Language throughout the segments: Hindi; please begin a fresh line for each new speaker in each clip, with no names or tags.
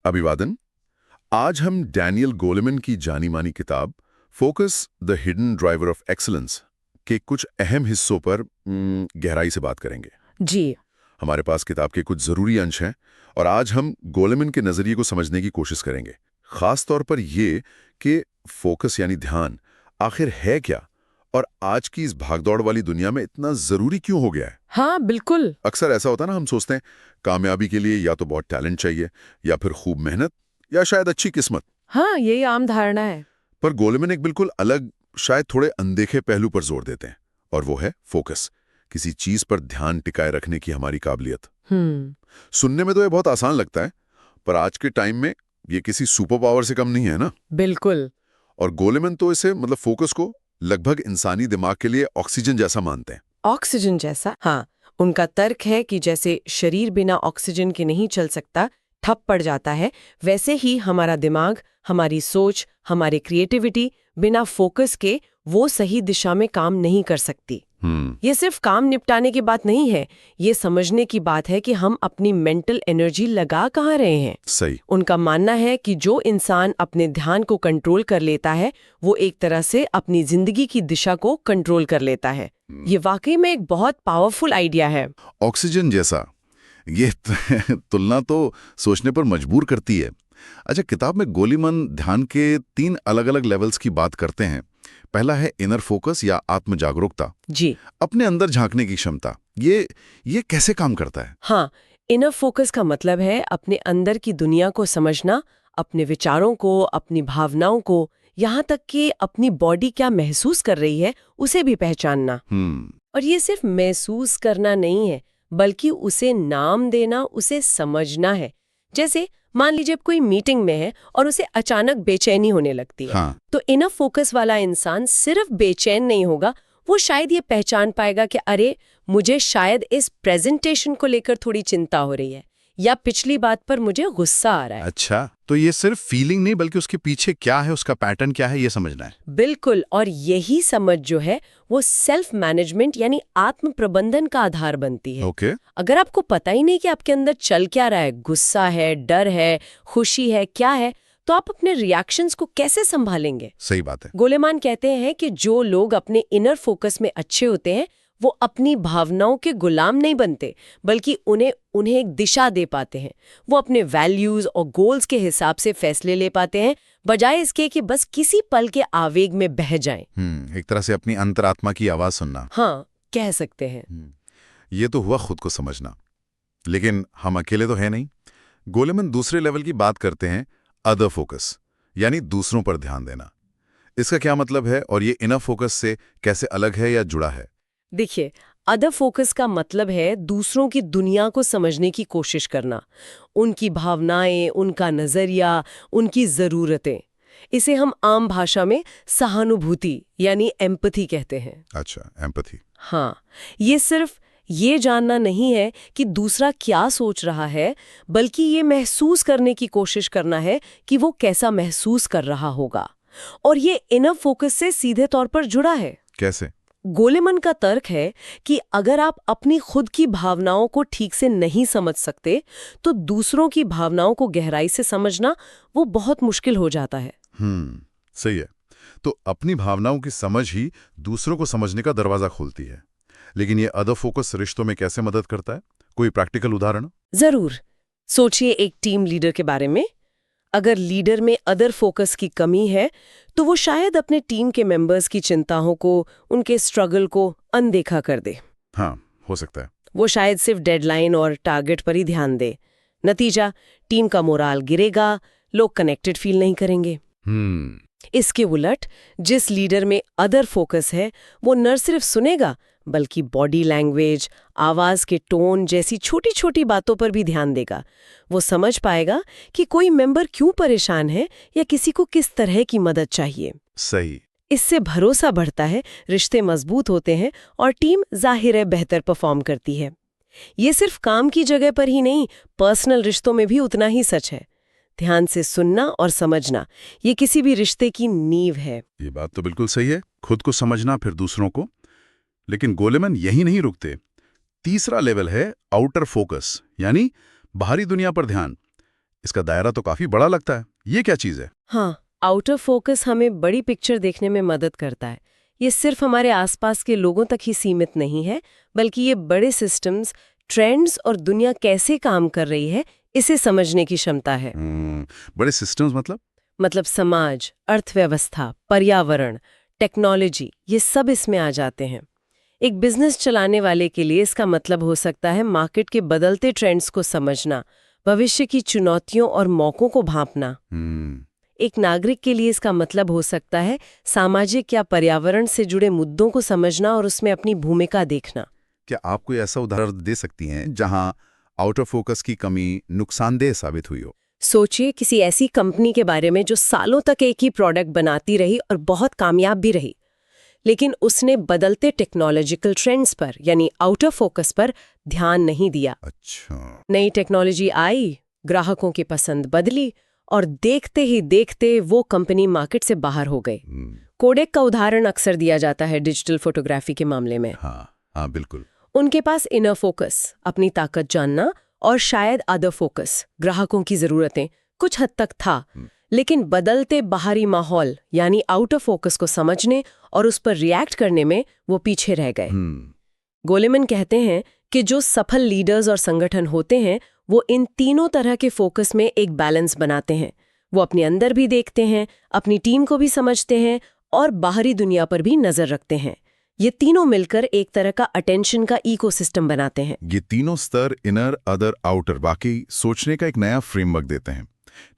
अभिवादन। आज हम डैनियल गोलेमन की जानी मानी किताब focus the hidden driver of excellence के कुछ अहम हिस्सों पर गहराई से बात करेंगे।
जी।
हमारे पास किताब के कुछ जरूरी अंश हैं और आज हम गोलेमन के नजरिए को समझने की कोशिश करेंगे। खास तौर पर ये कि फोकस यानी ध्यान आखिर है क्या और आज की इस भागदौड़ वाली दुनिया में इतना जरूरी क्यों हो गया है।
हाँ, बिल्कुल।
अक्सर ऐसा होता है ना, हम सोचते हैं कामयाबी के लिए या तो बहुत टैलेंट चाहिए या फिर खूब मेहनत या शायद अच्छी किस्मत।
हाँ, यही आम धारणा है।
पर गोलेमन एक बिल्कुल अलग, शायद थोड़े अनदेखे पहलू पर जोर देते हैं और वो है फोकस, किसी चीज पर ध्यान टिकाए रखने की हमारी काबिलियत। सुनने में तो ये बहुत आसान लगता है, पर आज के टाइम में ये किसी सुपर पावर से कम नहीं है ना।
बिल्कुल।
और गोलेमन तो इसे फोकस को लगभग इंसानी दिमाग के लिए ऑक्सीजन जैसा मानते हैं।
ऑक्सीजन जैसा? हाँ। उनका तर्क है कि जैसे शरीर बिना ऑक्सीजन के नहीं चल सकता, ठप पड़ जाता है, वैसे ही हमारा दिमाग, हमारी सोच, हमारी क्रिएटिविटी बिना फोकस के वो सही दिशा में काम नहीं कर सकती। ये सिर्फ काम निपटाने की बात नहीं है, ये समझने की बात है कि हम अपनी मेंटल एनर्जी लगा कहाँ रहे हैं।
सही।
उनका मानना है कि जो इंसान अपने ध्यान को कंट्रोल कर लेता है, वो एक तरह से अपनी जिंदगी की दिशा को कंट्रोल कर लेता है। ये वाकई में एक बहुत पावरफुल आइडिया है।
ऑक्सीजन जैसा, ये तुलना तो सोचने पर मजबूर करती है। अच्छा, किताब में गोलेमन ध्यान के 3 अलग-अलग लेवल्स की बात करते हैं। पहला है इनर फोकस या आत्म जागरूकता।
जी।
अपने अंदर झांकने की क्षमता। ये कैसे काम करता है?
हाँ, इनर फोकस का मतलब है अपने अंदर की दुनिया को समझना, अपने विचारों को, अपनी भावनाओं को, यहाँ तक कि अपनी बॉडी क्या महसूस कर रही है उसे भी पहचानना। और ये सिर्फ महसूस करना नहीं है, बल्कि उसे नाम देना, उसे समझना है। जैसे मान लीजिए आप कोई मीटिंग में है और उसे अचानक बेचैनी होने लगती है।
हाँ।
तो इनर फोकस वाला इंसान सिर्फ बेचैन नहीं होगा, वो शायद ये पहचान पाएगा कि अरे, मुझे शायद इस प्रेजेंटेशन को लेकर थोड़ी चिंता हो रही है, या पिछली बात पर मुझे गुस्सा आ रहा है।
अच्छा, तो ये सिर्फ फीलिंग नहीं बल्कि उसके पीछे क्या है, उसका पैटर्न क्या है, ये समझना है।
बिल्कुल। और यही समझ जो है वो सेल्फ मैनेजमेंट यानी आत्म प्रबंधन का आधार बनती है।
ओके।
अगर आपको पता ही नहीं कि आपके अंदर चल क्या रहा है, गुस्सा है, डर है, खुशी है, क्या है, तो आप अपने रिएक्शंस को कैसे संभालेंगे?
सही बात है।
गोलेमान कहते हैं कि जो लोग अपने इनर फोकस में अच्छे होते हैं, वो अपनी भावनाओं के गुलाम नहीं बनते, बल्कि उन्हें एक दिशा दे पाते हैं। वो अपने वैल्यूज और गोल्स के हिसाब से फैसले ले पाते हैं, बजाय इसके कि बस किसी पल के आवेग में बह जाएं।
एक तरह से अपनी अंतरात्मा की आवाज सुनना।
हाँ, कह सकते हैं।
ये तो हुआ खुद को समझना, लेकिन हम अकेले तो है नहीं। गोलेमन दूसरे लेवल की बात करते हैं, अदर फोकस, यानी दूसरों पर ध्यान देना। इसका क्या मतलब है और ये इनर फोकस से कैसे अलग है या जुड़ा है?
देखिए, अदर फोकस का मतलब है दूसरों की दुनिया को समझने की कोशिश करना, उनकी भावनाएं, उनका नजरिया, उनकी जरूरतें। इसे हम आम भाषा में सहानुभूति यानी एम्पैथी कहते हैं।
अच्छा, एम्पैथी।
हाँ, ये सिर्फ ये जानना नहीं है कि दूसरा क्या सोच रहा है, बल्कि ये महसूस करने की कोशिश करना है कि वो कैसा महसूस कर रहा होगा। और ये इनर फोकस से सीधे तौर पर जुड़ा है।
कैसे?
गोलेमन का तर्क है कि अगर आप अपनी खुद की भावनाओं को ठीक से नहीं समझ सकते, तो दूसरों की भावनाओं को गहराई से समझना वो बहुत मुश्किल हो जाता है।
सही है। तो अपनी भावनाओं की समझ ही दूसरों को समझने का दरवाजा खोलती है। लेकिन ये अदर फोकस रिश्तों में कैसे मदद करता है? कोई प्रैक्टिकल उदाहरण?
जरूर। सोचिए एक टीम लीडर के बारे में। अगर लीडर में अदर फोकस की कमी है, तो वो शायद अपने टीम के मेंबर्स की चिंताओं को, उनके स्ट्रगल को अनदेखा कर दे।
हाँ, हो सकता है।
वो शायद सिर्फ डेडलाइन और टारगेट पर ही ध्यान दे। नतीजा, टीम का मोराल गिरेगा, लोग कनेक्टेड फील नहीं करेंगे। इसके उलट जिस लीडर में अदर फोकस है, वो न सिर्फ सुनेगा, बल्कि बॉडी लैंग्वेज, आवाज के टोन जैसी छोटी छोटी बातों पर भी ध्यान देगा। वो समझ पाएगा कि कोई मेंबर क्यों परेशान है या किसी को किस तरह की मदद चाहिए।
सही।
इससे भरोसा बढ़ता है, रिश्ते मजबूत होते हैं और टीम जाहिर है बेहतर परफॉर्म करती है। ये सिर्फ काम की जगह पर ही नहीं, पर्सनल रिश्तों में भी उतना ही सच है। ध्यान से सुनना और समझना, ये किसी भी रिश्ते की नींव है।
ये बात तो बिल्कुल सही है, खुद को समझना फिर दूसरों को। लेकिन गोलेमन यही नहीं रुकते। तीसरा लेवल है आउटर फोकस, यानी बाहरी दुनिया पर ध्यान। इसका दायरा तो काफी बड़ा लगता है। ये क्या चीज है?
हाँ, आउटर फोकस हमें बड़ी पिक्चर देखने में मदद करता है। ये सिर्फ हमारे आसपास के लोगों तक ही सीमित नहीं है, बल्कि ये बड़े सिस्टम्स, ट्रेंड्स और दुनिया कैसे काम कर रही है इसे समझने की क्षमता है।
बड़े सिस्टम्स
मतलब समाज, अर्थव्यवस्था, पर्यावरण, टेक्नोलॉजी, ये सब इसमें आ जाते हैं। एक बिजनेस चलाने वाले के लिए इसका मतलब हो सकता है मार्केट के बदलते ट्रेंड्स को समझना, भविष्य की चुनौतियों और मौकों को भांपना। एक नागरिक के लिए इसका मतलब हो सकता है सामाजिक या पर्यावरण से जुड़े मुद्दों को समझना और उसमें अपनी भूमिका देखना।
क्या आप कोई ऐसा उदाहरण दे सकती हैं जहां आउटर फोकस की कमी नुकसानदेह साबित हुई हो?
सोचिए किसी ऐसी कंपनी के बारे में जो सालों तक एक ही प्रोडक्ट बनाती रही और बहुत कामयाब भी रही, लेकिन उसने बदलते टेक्नोलॉजिकल ट्रेंड्स पर यानी आउटर फोकस पर ध्यान नहीं दिया।
अच्छा।
नई टेक्नोलॉजी आई, ग्राहकों की पसंद बदली और देखते ही देखते वो कंपनी मार्केट से बाहर हो गई। कोडेक का उदाहरण अक्सर दिया जाता है डिजिटल फोटोग्राफी के मामले में।
हाँ, बिल्कुल।
उनके पास इनर फोकस, अपनी ताकत जानना, और शायद अदर फोकस, ग्राहकों की जरूरतें, कुछ हद तक था, लेकिन बदलते बाहरी माहौल यानी आउटर फोकस को समझने और उस पर रिएक्ट करने में वो पीछे रह गए। गोलेमन कहते हैं कि जो सफल लीडर्स और संगठन होते हैं वो इन तीनों तरह के फोकस में एक बैलेंस बनाते हैं। वो अपने अंदर भी देखते हैं, अपनी टीम को भी समझते हैं और बाहरी दुनिया पर भी नजर रखते हैं। ये तीनों मिलकर एक तरह का अटेंशन का इकोसिस्टम बनाते हैं।
ये तीनों स्तर, इनर, अदर, आउटर, वाकई सोचने का एक नया फ्रेमवर्क देते हैं।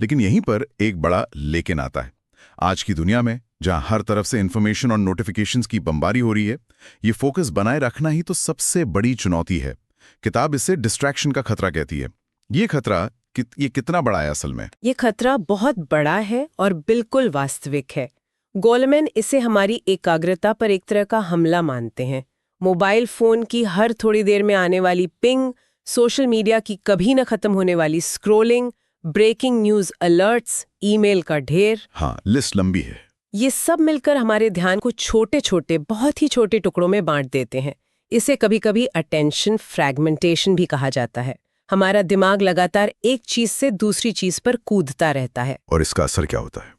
लेकिन यहीं पर एक बड़ा लेकिन आता है। आज की दुनिया में जहां हर तरफ से इंफॉर्मेशन और नोटिफिकेशंस की बमबारी हो रही है, ये फोकस बनाए रखना ही तो सबसे बड़ी चुनौती है। किताब इसे डिस्ट्रैक्शन का खतरा कहती है। ये खतरा ये कितना बड़ा है असल में?
ये खतरा बहुत बड़ा है और बिल्कुल वास्तविक है। गोलमैन इसे हमारी एकाग्रता पर एक तरह का हमला मानते हैं। मोबाइल फोन की हर थोड़ी देर में आने वाली पिंग, सोशल मीडिया की कभी न खत्म होने वाली scrolling, breaking news alerts, email का ढेर,
हाँ, लिस्ट लंबी है।
ये सब मिलकर हमारे ध्यान को छोटे छोटे, बहुत ही छोटे टुकड़ों में बांट देते हैं। इसे कभी कभी अटेंशन फ्रैगमेंटेशन भी कहा जाता है। हमारा दिमाग लगातार एक चीज से दूसरी चीज पर कूदता रहता है।
और इसका असर क्या होता है?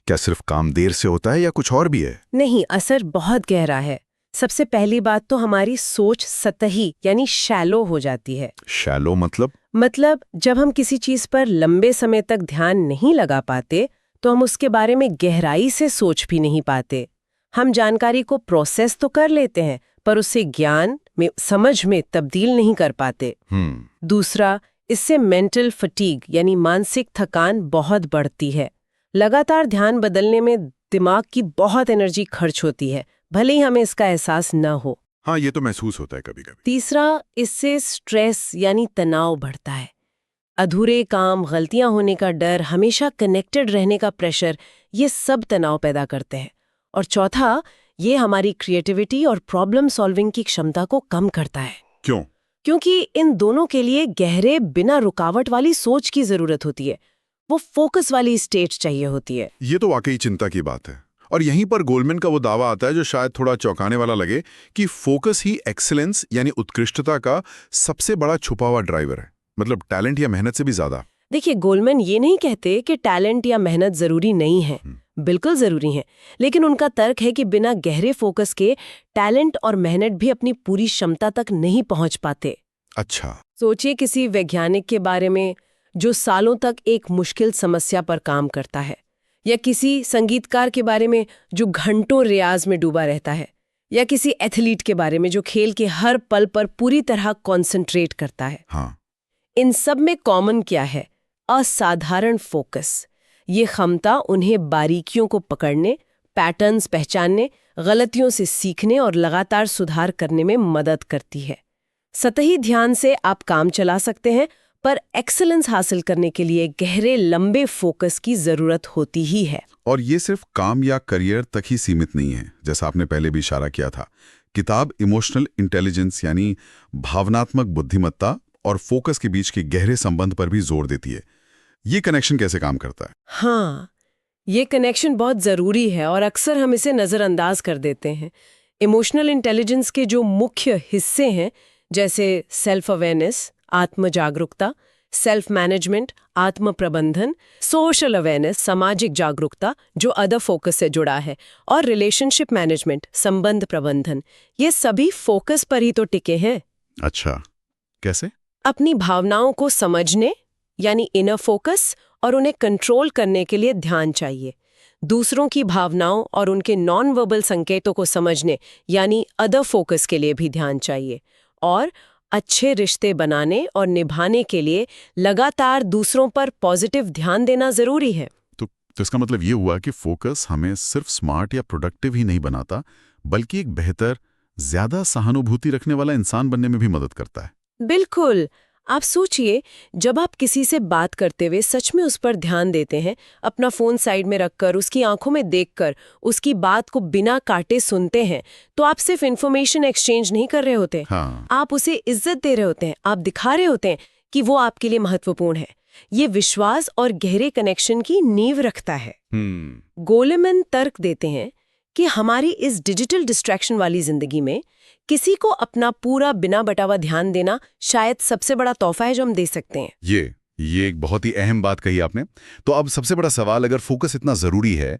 क्या सिर्फ काम देर से होता है या कुछ और भी है?
नहीं, असर बहुत गहरा है। सबसे पहली बात तो हमारी सोच सतही यानी शैलो हो जाती है।
शैलो
मतलब जब हम किसी चीज पर लंबे समय तक ध्यान नहीं लगा पाते तो हम उसके बारे में गहराई से सोच भी नहीं पाते। हम जानकारी को प्रोसेस तो कर लेते हैं पर उसे ज्ञान में, समझ में तब्दील नहीं कर पाते। दूसरा, इससे मेंटल फटीग यानी मानसिक थकान बहुत बढ़ती है। लगातार ध्यान बदलने में दिमाग की बहुत एनर्जी खर्च होती है, भले ही हमें इसका एहसास न हो।
हाँ, ये तो महसूस होता है कभी कभी।
तीसरा, इससे स्ट्रेस यानी तनाव बढ़ता है। अधूरे काम, गलतियां होने का डर, हमेशा कनेक्टेड रहने का प्रेशर, ये सब तनाव पैदा करते हैं। और चौथा, ये हमारी क्रिएटिविटी और प्रॉब्लम सॉल्विंग की क्षमता को कम करता है।
क्यों?
क्योंकि इन दोनों के लिए गहरे, बिना रुकावट वाली सोच की जरूरत होती है। वो फोकस वाली स्टेट चाहिए होती है।
ये तो वाकई चिंता की बात है। और यहीं पर गोलमैन का वो दावा आता है जो शायद थोड़ा चौंकाने वाला लगे, कि फोकस ही एक्सीलेंस यानी उत्कृष्टता का सबसे बड़ा छुपा हुआ ड्राइवर है। मतलब टैलेंट या मेहनत से भी ज्यादा।
देखिए, गोलमैन ये नहीं कहते कि टैलेंट या मेहनत जरूरी नहीं है, बिल्कुल जरूरी है। लेकिन उनका तर्क है कि बिना गहरे फोकस के टैलेंट और मेहनत भी अपनी पूरी क्षमता तक नहीं पहुंच पाते।
अच्छा।
सोचिए किसी वैज्ञानिक के बारे में जो सालों तक एक मुश्किल समस्या पर काम करता है, या किसी संगीतकार के बारे में जो घंटों रियाज में डूबा रहता है, या किसी एथलीट के बारे में जो खेल के हर पल पर पूरी तरह कॉन्सेंट्रेट करता है।
हाँ।
इन सब में कॉमन क्या है? असाधारण फोकस। ये क्षमता उन्हें बारीकियों को पकड़ने, पैटर्न्स पहचानने, गलतियों से सीखने और लगातार सुधार करने में मदद करती है। सतही ध्यान से आप काम चला सकते हैं, पर एक्सीलेंस हासिल करने के लिए गहरे, लंबे फोकस की जरूरत होती ही है।
और ये सिर्फ काम या करियर तक ही सीमित नहीं है, जैसा आपने पहले भी इशारा किया था। किताब इमोशनल इंटेलिजेंस यानी भावनात्मक बुद्धिमत्ता और फोकस के बीच के गहरे संबंध पर भी जोर देती है। ये कनेक्शन कैसे काम करता है?
हाँ, ये कनेक्शन बहुत जरूरी है और अक्सर हम इसे नजरअंदाज कर देते हैं। इमोशनल इंटेलिजेंस के जो मुख्य हिस्से हैं, जैसे सेल्फ अवेयरनेस, आत्म जागरूकता, सेल्फ मैनेजमेंट, आत्म प्रबंधन, सोशल अवेयरनेस, सामाजिक जागरूकता जो अदर फोकस से जुड़ा है, और रिलेशनशिप मैनेजमेंट, संबंध प्रबंधन, ये सभी फोकस पर ही तो टिके हैं।
अच्छा, कैसे?
अपनी भावनाओं को समझने यानी इनर फोकस और उन्हें कंट्रोल करने के लिए ध्यान चाहिए। दूसरों की भावनाओं और उनके नॉन वर्बल संकेतों को समझने यानी अदर फोकस के लिए भी ध्यान चाहिए। और अच्छे रिश्ते बनाने और निभाने के लिए लगातार दूसरों पर पॉजिटिव ध्यान देना जरूरी है।
तो इसका मतलब ये हुआ कि फोकस हमें सिर्फ स्मार्ट या प्रोडक्टिव ही नहीं बनाता, बल्कि एक बेहतर, ज्यादा सहानुभूति रखने वाला इंसान बनने में भी मदद करता है।
बिल्कुल। आप सोचिए, जब आप किसी से बात करते हुए सच में उस पर ध्यान देते हैं, अपना फोन साइड में रखकर, उसकी आंखों में देखकर, उसकी बात को बिना काटे सुनते हैं, तो आप सिर्फ इन्फॉर्मेशन एक्सचेंज नहीं कर रहे होते।
हाँ।
आप उसे इज्जत दे रहे होते हैं, आप दिखा रहे होते हैं कि वो आपके लिए महत्वपूर्ण है। ये विश्वास और गहरे कनेक्शन की नींव रखता है। गोलेमैन तर्क देते हैं कि हमारी इस डिजिटल डिस्ट्रैक्शन वाली जिंदगी में किसी को अपना पूरा बिना बटावा ध्यान देना शायद सबसे बड़ा तोहफा है जो हम दे सकते हैं।
ये एक बहुत ही अहम बात कही आपने। तो अब सबसे बड़ा सवाल, अगर फोकस इतना जरूरी है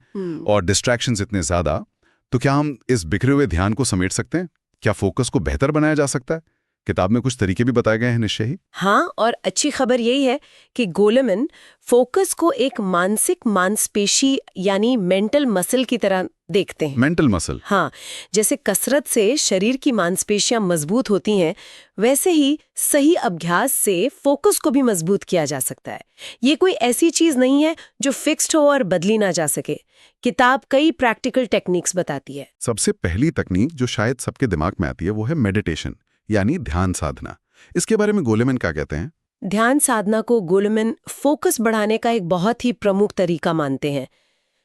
और डिस्ट्रैक्शंस इतने ज्यादा, तो क्या हम इस बिखरे हुए ध्यान को समेट सकते हैं? क्या फोकस को बेहतर बनाया जा सकता है? किताब में कुछ तरीके भी बताए गए हैं निश्चय ही।
हाँ, और अच्छी खबर यही है कि गोलेमैन फोकस को एक मानसिक मांसपेशी यानी मेंटल मसल की तरह देखते हैं।
Mental muscle?
हाँ, जैसे कसरत से शरीर की मांसपेशियां मजबूत होती हैं, वैसे ही सही अभ्यास से फोकस को भी मजबूत किया जा सकता है। ये कोई ऐसी चीज नहीं है जो फिक्स्ड हो और बदली ना जा सके। किताब कई प्रैक्टिकल टेक्निक्स बताती है।
सबसे पहली तकनीक जो शायद सबके दिमाग में आती है वो है मेडिटेशन, यानी ध्यान साधना। इसके बारे में गोलेमैन क्या कहते हैं?
ध्यान साधना को गोलेमैन फोकस बढ़ाने का एक बहुत ही प्रमुख तरीका मानते हैं।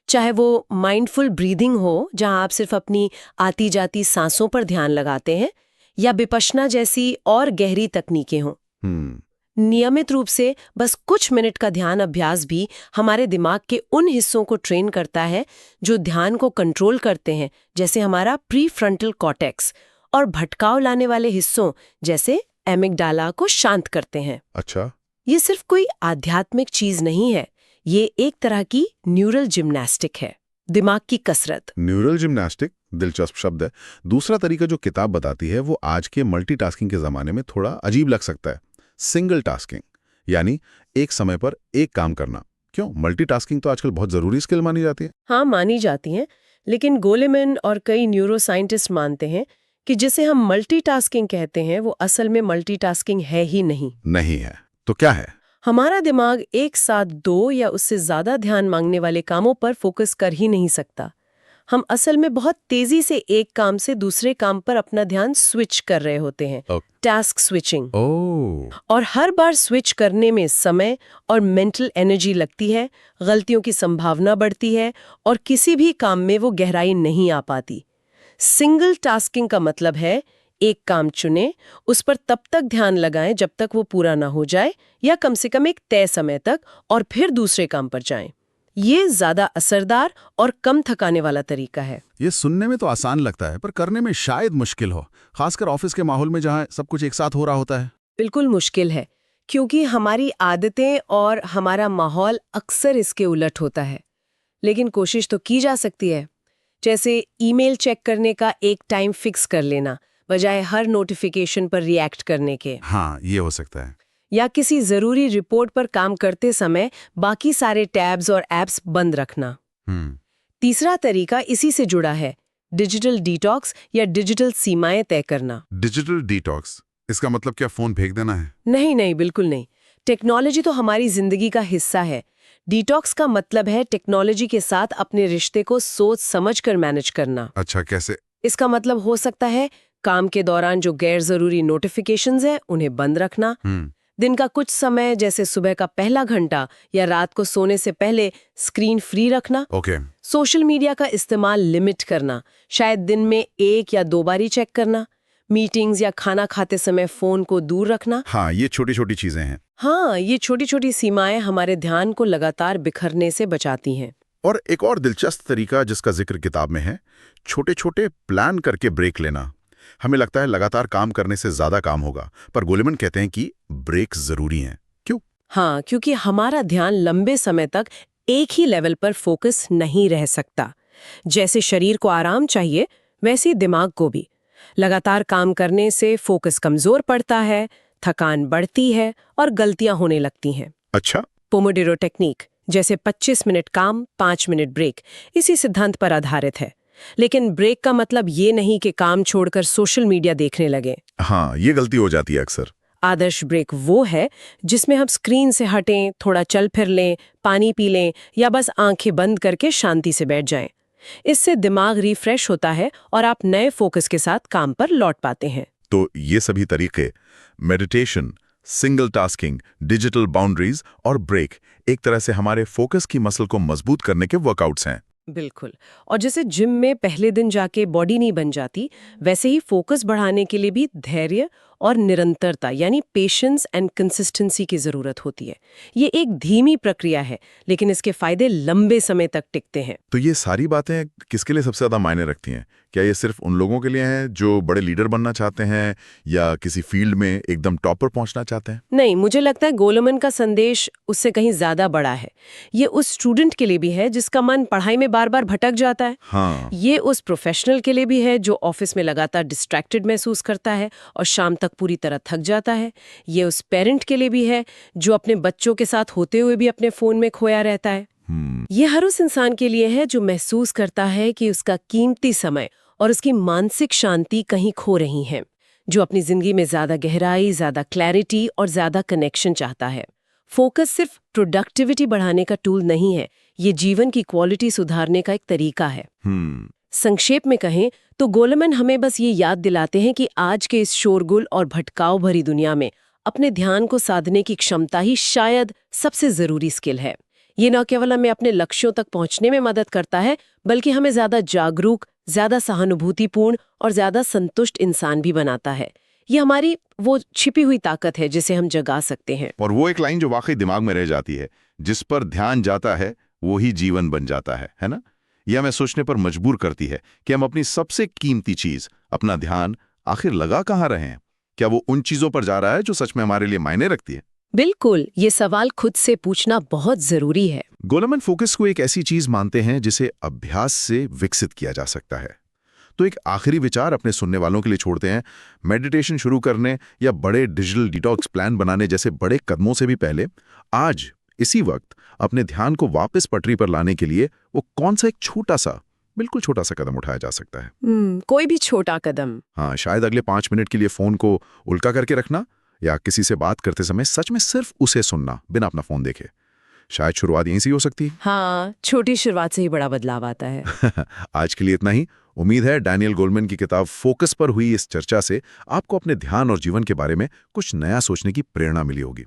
चाहे वो माइंडफुल ब्रीदिंग हो, जहां आप सिर्फ अपनी आती जाती सांसों पर ध्यान लगाते हैं, या विपश्यना जैसी और गहरी तकनीकें हों। नियमित रूप से बस कुछ मिनट का ध्यान अभ्यास भी हमारे दिमाग के उन हिस्सों को ट्रेन करता है जो ध्यान को कंट्रोल करते हैं, जैसे हमारा प्रीफ्रंटल कॉर्टेक्स, और भटकाव लाने वाले हिस्सों जैसे एमिगडाला को शांत करते हैं।
अच्छा,
ये सिर्फ कोई आध्यात्मिक चीज नहीं है, ये एक तरह की न्यूरल जिम्नास्टिक है, दिमाग की कसरत।
न्यूरल जिम्नास्टिक, दिलचस्प शब्द है। दूसरा तरीका जो किताब बताती है वो आज के मल्टीटास्किंग के जमाने में थोड़ा अजीब लग सकता है, सिंगल टास्किंग, यानी एक समय पर एक काम करना। क्यों? मल्टीटास्किंग तो आजकल बहुत जरूरी स्किल मानी जाती है।
हाँ, मानी जाती है, लेकिन गोलेमैन और कई न्यूरोसाइंटिस्ट मानते हैं कि जिसे हम मल्टीटास्किंग कहते हैं वो असल में मल्टीटास्किंग है ही नहीं
है। तो क्या है?
हमारा दिमाग एक साथ दो या उससे ज्यादा ध्यान मांगने वाले कामों पर फोकस कर ही नहीं सकता। हम असल में बहुत तेजी से एक काम से दूसरे काम पर अपना ध्यान स्विच कर रहे होते हैं, टास्क स्विचिंग। और हर बार स्विच करने में समय और मेंटल एनर्जी लगती है, गलतियों की संभावना बढ़ती है और किसी भी काम में वो गहराई नहीं आ पाती। सिंगल टास्किंग का मतलब है एक काम चुने, उस पर तब तक ध्यान लगाएं जब तक वो पूरा ना हो जाए, या कम से कम एक तय समय तक, और फिर दूसरे काम पर जाएं। ये ज्यादा असरदार और कम थकाने वाला तरीका है।
ये सुनने में तो आसान लगता है, पर करने में शायद मुश्किल हो, खासकर ऑफिस के माहौल में जहां सब कुछ एक साथ हो रहा होता है।
बिल्कुल मुश्किल है, क्योंकि हमारी आदतें और हमारा माहौल अक्सर इसके उलट होता है। लेकिन कोशिश तो की जा सकती है। जैसे ईमेल चेक करने का एक टाइम फिक्स कर लेना, बजाय हर नोटिफिकेशन पर रिएक्ट करने के।
हाँ, ये हो सकता है।
या किसी जरूरी रिपोर्ट पर काम करते समय बाकी सारे टैब्स और एप्स बंद रखना। तीसरा तरीका इसी से जुड़ा है, डिजिटल डिटॉक्स या डिजिटल सीमाएं तय करना।
डिजिटल डिटॉक्स, इसका मतलब क्या फोन फेंक देना है?
नहीं, बिल्कुल नहीं। टेक्नोलॉजी तो हमारी जिंदगी का हिस्सा है। डिटॉक्स का मतलब है टेक्नोलॉजी के साथ अपने रिश्ते को सोच समझ कर मैनेज करना।
अच्छा, कैसे?
इसका मतलब हो सकता है काम के दौरान जो गैर जरूरी नोटिफिकेशंस हैं उन्हें बंद रखना। दिन का कुछ समय, जैसे सुबह का पहला घंटा या रात को सोने से पहले, स्क्रीन फ्री रखना। सोशल मीडिया का इस्तेमाल लिमिट करना, शायद दिन में 1 या 2 बार ही चेक करना। मीटिंग्स या खाना खाते समय फोन को दूर रखना।
हाँ, ये छोटी छोटी चीजें हैं।
हाँ, ये छोटी छोटी सीमाएं हमारे ध्यान को लगातार बिखरने से बचाती हैं।
और एक और दिलचस्प तरीका जिसका जिक्र किताब में है, छोटे छोटे प्लान करके ब्रेक लेना। हमें लगता है लगातार काम करने से ज्यादा काम होगा, पर गोलेमैन कहते हैं कि ब्रेक जरूरी हैं। क्यों?
हाँ, क्योंकि हमारा ध्यान लंबे समय तक एक ही लेवल पर फोकस नहीं रह सकता। जैसे शरीर को आराम चाहिए, वैसे ही दिमाग को भी। लगातार काम करने से फोकस कमजोर पड़ता है, थकान बढ़ती है और गलतियां होने लगती हैं।
अच्छा।
पोमोडोरो टेक्निक, जैसे 25 मिनट काम, 5 मिनट ब्रेक, इसी सिद्धांत पर आधारित है। लेकिन ब्रेक का मतलब ये नहीं कि काम छोड़कर सोशल मीडिया देखने लगे।
हाँ, ये गलती हो जाती है अक्सर।
आदर्श ब्रेक वो है जिसमें हम स्क्रीन से हटें, थोड़ा चल फिर लें, पानी पी लें या बस आंखें बंद करके शांति से बैठ जाएं। इससे दिमाग रिफ्रेश होता है और आप नए फोकस के साथ काम पर लौट पाते हैं।
तो ये सभी तरीके, meditation, single tasking, digital boundaries और ब्रेक, एक तरह से हमारे फोकस की मसल को मजबूत करने के वर्कआउट्स हैं।
बिल्कुल। और जैसे जिम में पहले दिन जाके बॉडी नहीं बन जाती, वैसे ही फोकस बढ़ाने के लिए भी धैर्य और निरंतरता यानी पेशेंस एंड कंसिस्टेंसी की जरूरत होती है। ये एक धीमी प्रक्रिया है, लेकिन इसके फायदे लंबे समय तक टिकते हैं।
तो ये सारी बातें किसके लिए सबसे ज्यादा मायने रखती हैं? क्या ये सिर्फ उन लोगों के लिए हैं जो बड़े लीडर बनना चाहते हैं या किसी फील्ड में एकदम टॉप पर पहुंचना चाहते हैं?
नहीं, मुझे लगता है गोलेमन का संदेश उससे कहीं ज्यादा बड़ा है। ये उस स्टूडेंट के लिए भी है जिसका मन पढ़ाई में बार बार भटक जाता है।
हाँ।
ये उस प्रोफेशनल के लिए भी है जो ऑफिस में लगातार डिस्ट्रैक्टेड महसूस करता है और शाम तक पूरी तरह थक जाता है। ये उस पेरेंट के लिए भी है जो अपने बच्चों के साथ होते हुए भी अपने फोन में खोया रहता है। ये हर उस इंसान के लिए है जो महसूस करता है कि उसका कीमती समय और उसकी मानसिक शांति कहीं खो रही है, जो अपनी जिंदगी में ज्यादा गहराई, ज्यादा क्लैरिटी और ज्यादा कनेक्शन चाहता है। फोकस सिर्फ प्रोडक्टिविटी बढ़ाने का टूल नहीं है, ये जीवन की क्वालिटी सुधारने का एक तरीका है। संक्षेप में कहें तो गोलेमन हमें बस ये याद दिलाते हैं कि आज के इस शोरगुल और भटकाव भरी दुनिया में अपने ध्यान को साधने की क्षमता ही शायद सबसे जरूरी स्किल है। ये न केवल हमें अपने लक्ष्यों तक पहुंचने में मदद करता है, बल्कि हमें ज्यादा जागरूक, ज्यादा सहानुभूतिपूर्ण और ज्यादा संतुष्ट इंसान भी बनाता है। ये हमारी वो छिपी हुई ताकत है जिसे हम जगा सकते हैं।
और वो एक लाइन जो वाकई दिमाग में रह जाती है, जिस पर ध्यान जाता है वो ही जीवन बन जाता है ना? यह हमें सोचने पर मजबूर करती है कि हम अपनी सबसे कीमती चीज, अपना ध्यान, आखिर लगा कहाँ रहे हैं? क्या वो उन चीजों पर जा रहा है जो सच में हमारे लिए मायने रखती है?
बिल्कुल, ये सवाल खुद से पूछना बहुत जरूरी है।
गोलेमन फोकस को एक ऐसी चीज मानते हैं जिसे अभ्यास से विकसित किया जा सकता है। तो एक आखिरी विचार अपने सुनने वालों के लिए छोड़ते हैं। मेडिटेशन शुरू करने या बड़े डिजिटल डिटॉक्स प्लान बनाने जैसे बड़े कदमों से भी पहले आज इसी वक्त अपने ध्यान को वापस पटरी पर लाने के लिए वो कौन सा एक छोटा सा, बिल्कुल छोटा सा कदम उठाया जा सकता है?
कोई भी छोटा कदम।
हाँ, शायद अगले 5 मिनट के लिए फोन को उल्टा करके रखना, या किसी से बात करते समय सच में सिर्फ उसे सुनना बिना अपना फोन देखे। शायद शुरुआत यहीं से ही हो सकती है।
हाँ, छोटी शुरुआत से ही बड़ा बदलाव आता है।
आज के लिए इतना ही। उम्मीद है डैनियल गोलमैन की किताब फोकस पर हुई इस चर्चा से आपको अपने ध्यान और जीवन के बारे में कुछ नया सोचने की प्रेरणा मिली होगी।